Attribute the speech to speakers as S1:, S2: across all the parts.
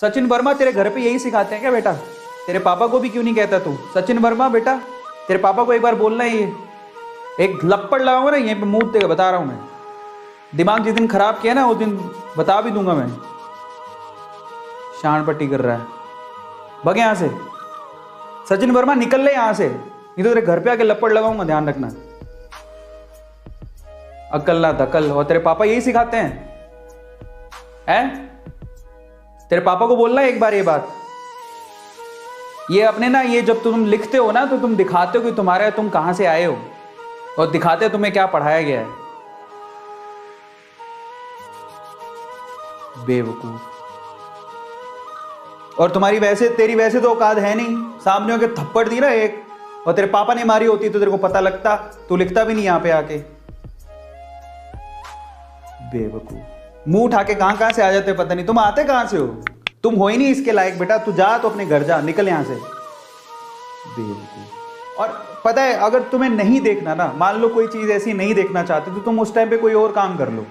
S1: सचिन वर्मा तेरे घर पे यही सिखाते हैं क्या बेटा? तेरे पापा को भी क्यों नहीं कहता तू सचिन वर्मा? बेटा तेरे पापा को एक बार बोलना है, ये एक लपड़ लगाऊंगा ना यहीं पे मुंह ते बता रहा हूं मैं। दिमाग जिस दिन खराब किया ना उस दिन बता भी दूंगा मैं। शान पट्टी कर रहा है, भग यहां से। सचिन वर्मा निकल ले यहां से, नहीं तो तेरे घर पे आके लपड़ लगाऊंगा, ध्यान रखना। अक्ल ना दकल, और तेरे पापा यही सिखाते हैं? तेरे पापा को बोलना एक बार ये बात। ये अपने ना, ये जब तुम लिखते हो ना तो तुम दिखाते हो कि तुम्हारे तुम कहां से आए हो और दिखाते हो तुम्हें क्या पढ़ाया गया है। बेवकूफ। और तुम्हारी वैसे तेरी वैसे तो औकात है नहीं, सामने होकर थप्पड़ दी ना एक, और तेरे पापा ने मारी होती तो तेरे को पता लगता, तू लिखता भी नहीं यहां पे आके। बेवकूफ, मुंह उठा के कहां कहां से आ जाते पता नहीं। तुम आते कहां से हो? तुम हो ही नहीं इसके लायक बेटा, तू जा तो अपने घर जा, निकल यहां से। बेवकूफ। और पता है अगर तुम्हें नहीं देखना ना, मान लो कोई चीज ऐसी नहीं देखना चाहते तो तुम उस टाइम पे कोई और काम कर लो,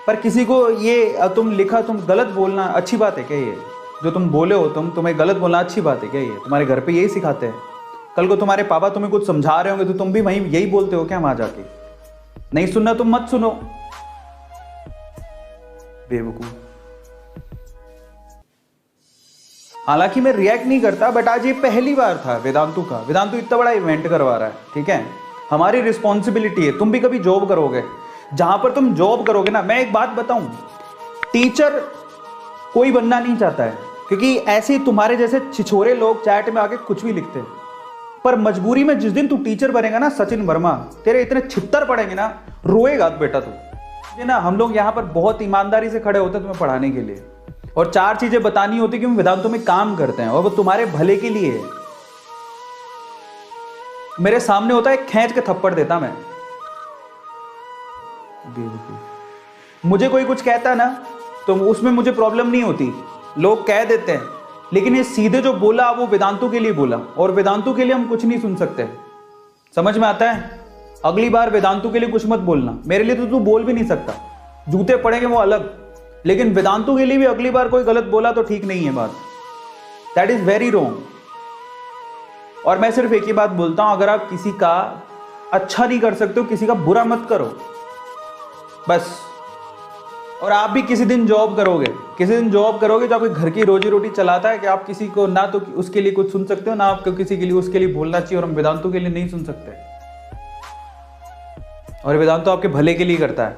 S1: पर किसी को ये तुम लिखा, तुम गलत बोलना अच्छी बात है क्या? ये जो तुम बोले हो तुम्हें गलत बोलना अच्छी बात है क्या? ये तुम्हारे घर पे यही सिखाते हैं? कल को तुम्हारे पापा तुम्हें कुछ समझा रहे होंगे तो तुम भी वहीं यही बोलते हो क्या वहां जाके? नहीं सुनना तुम मत सुनो। बेवकूफ। हालांकि मैं रिएक्ट नहीं करता, बट आज ये पहली बार था वेदांतु का। वेदांतु इतना बड़ा इवेंट करवा रहा है, ठीक है? हमारी रिस्पॉन्सिबिलिटी है। तुम भी कभी जॉब करोगे, जहां पर तुम जॉब करोगे ना, मैं एक बात बताऊं, टीचर कोई बनना नहीं चाहता है, क्योंकि ऐसे तुम्हारे जैसे छिछोरे लोग चैट में आके कुछ भी लिखते हैं। पर मजबूरी में जिस दिन तू टीचर बनेगा ना सचिन वर्मा, तेरे इतने छित्तर पड़ेंगे ना, रोएगा बेटा तू। ये ना हम लोग यहाँ पर बहुत ईमानदारी से खड़े होते हैं तुम्हें पढ़ाने के लिए, और 4 चीजें बतानी होती कि हम वेदांतों में काम करते हैं और वो तुम्हारे भले के लिए है। मेरे सामने होता है खींच के थप्पड़ देता मैं। मुझे कोई कुछ कहता है ना तो उसमें मुझे प्रॉब्लम नहीं होती, लोग कह देते हैं, लेकिन ये सीधे जो बोला वो वेदांतों के लिए बोला, और वेदांतों के लिए हम कुछ नहीं सुन सकते। समझ में आता है? अगली बार वेदांतु के लिए कुछ मत बोलना। मेरे लिए तो तू बोल भी नहीं सकता, जूते पड़ेंगे वो अलग, लेकिन वेदांतु के लिए भी अगली बार कोई गलत बोला तो ठीक नहीं है बात। That is very wrong. और मैं सिर्फ एक ही बात बोलता हूं, अगर आप किसी का अच्छा नहीं कर सकते हो, किसी का बुरा मत करो बस। और आप भी किसी दिन जॉब करोगे, जो आपके घर की रोजी रोटी चलाता है, कि आप किसी को ना तो उसके लिए कुछ सुन सकते हो, ना आपको किसी के लिए उसके लिए बोलना चाहिए, और हम वेदांतु के लिए नहीं सुन सकते। और वेदांतु आपके भले के लिए करता है।